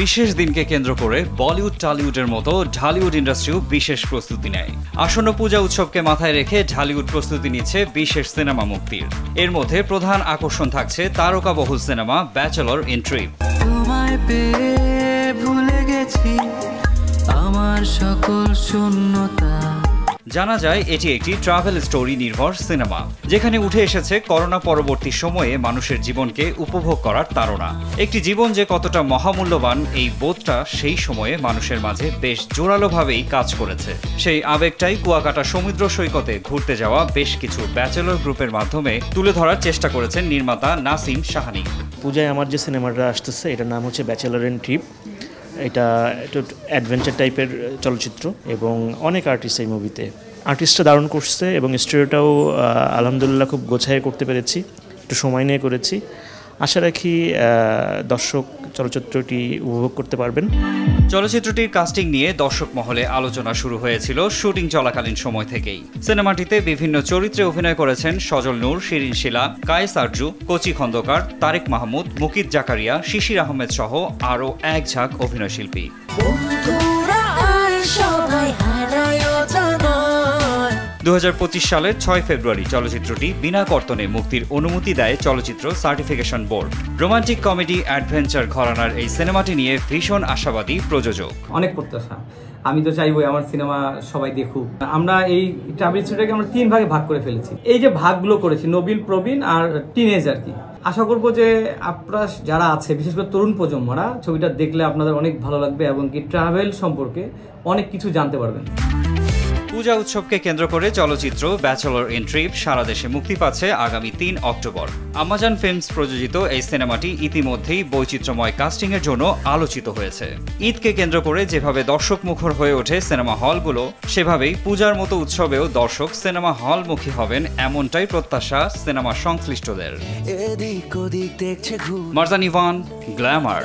বিশেষ দিনকে কেন্দ্র করে বলিউড টলিউডের মতো ঢালিউড ইন্ডাস্ট্রিও বিশেষ প্রস্তুতি নেয়। আসন্ন পূজা উৎসবকে মাথায় রেখে ঢালিউড প্রস্তুতি নিচ্ছে বিশেষ সিনেমা মুক্তির। এর মধ্যে প্রধান আকর্ষণ থাকছে তারকাবহুল সিনেমা ব্যাচেলর ইন ট্রিপ। জানা যায় এটি একটি ট্রাভেল স্টোরি নির্ভর সিনেমা, যেখানে উঠে এসেছে করোনা পরবর্তী সময়ে মানুষের জীবনকে উপভোগ করার তাড়না। একটি জীবন যে কতটা মহামূল্যবান, এই বোধটা সেই সময়ে মানুষের মাঝে বেশ জোরালোভাবেই কাজ করেছে। সেই আবেগটাই কুয়াকাটা সমুদ্র সৈকতে ঘুরতে যাওয়া বেশ কিছু ব্যাচেলর গ্রুপের মাধ্যমে তুলে ধরার চেষ্টা করেছেন নির্মাতা নাসিম শাহানি। পূজায় আমার যে সিনেমাটা আসতেছে এটার নাম হচ্ছে ব্যাচেলর ইন ট্রিপ। এটা একটু অ্যাডভেঞ্চার টাইপের চলচ্চিত্র এবং অনেক আর্টিস্ট এই মুভিতে। আর্টিস্টটা দারুণ করছে এবং স্টোরিটাও আলহামদুলিল্লাহ খুব গোছায় করতে পেরেছি, একটু সময় নিয়ে করেছি। আশা রাখি দর্শক চলচ্চিত্রটি উপভোগ করতে পারবেন। চলচ্চিত্রটির কাস্টিং নিয়ে দর্শক মহলে আলোচনা শুরু হয়েছিল শুটিং চলাকালীন সময় থেকেই। সিনেমাটিতে বিভিন্ন চরিত্রে অভিনয় করেছেন সজল নূর, শিরিন শিলা, কায়েস আরজু, কচি খন্দকার, তারেক মাহমুদ, মুকিত জাকারিয়া, শিশির আহমেদ সহ আরও এক ঝাঁক অভিনয়শিল্পী। 2025 সালের 6 ফেব্রুয়ারি চলচ্চিত্রটি বিনা কর্তনে মুক্তির অনুমতি দেয় চলচ্চিত্র certification board. Romantic comedy adventure ঘরানার এই সিনেমাটি নিয়ে ভীষণ আশাবাদী প্রযোজক। অনেক প্রত্যাশা, আমি তো চাইবো আমার সিনেমা সবাই দেখুক। আমরা এই ট্রাভেল স্টোরিটাকে আমরা 3 ভাগে ভাগ করে ফেলেছি। এই যে ভাগগুলো করেছি, নবীন, প্রবীণ আর টিনেজ আর কি। আশা করবো যে আপনারা যারা আছে, বিশেষ করে তরুণ প্রজন্মরা, ছবিটা দেখলে আপনাদের অনেক ভালো লাগবে এবং কি ট্রাভেল সম্পর্কে অনেক কিছু জানতে পারবেন। পূজা উৎসবকে কেন্দ্র করে চলচ্চিত্র ব্যাচেলর ইন ট্রিপ সারা দেশে মুক্তি পাচ্ছে আগামী 3 অক্টোবর। আমাজন ফিল্মস প্রযোজিত এই সিনেমাটি ইতিমধ্যেই বৈচিত্র্যময় কাস্টিংয়ের জন্য আলোচিত হয়েছে। ঈদকে কেন্দ্র করে যেভাবে দর্শক মুখর হয়ে ওঠে সিনেমা হলগুলো, সেভাবেই পূজার মতো উৎসবেও দর্শক সিনেমা হলমুখী হবেন, এমনটাই প্রত্যাশা সিনেমা সংশ্লিষ্টদের। মারজান ইভান, গ্ল্যামার।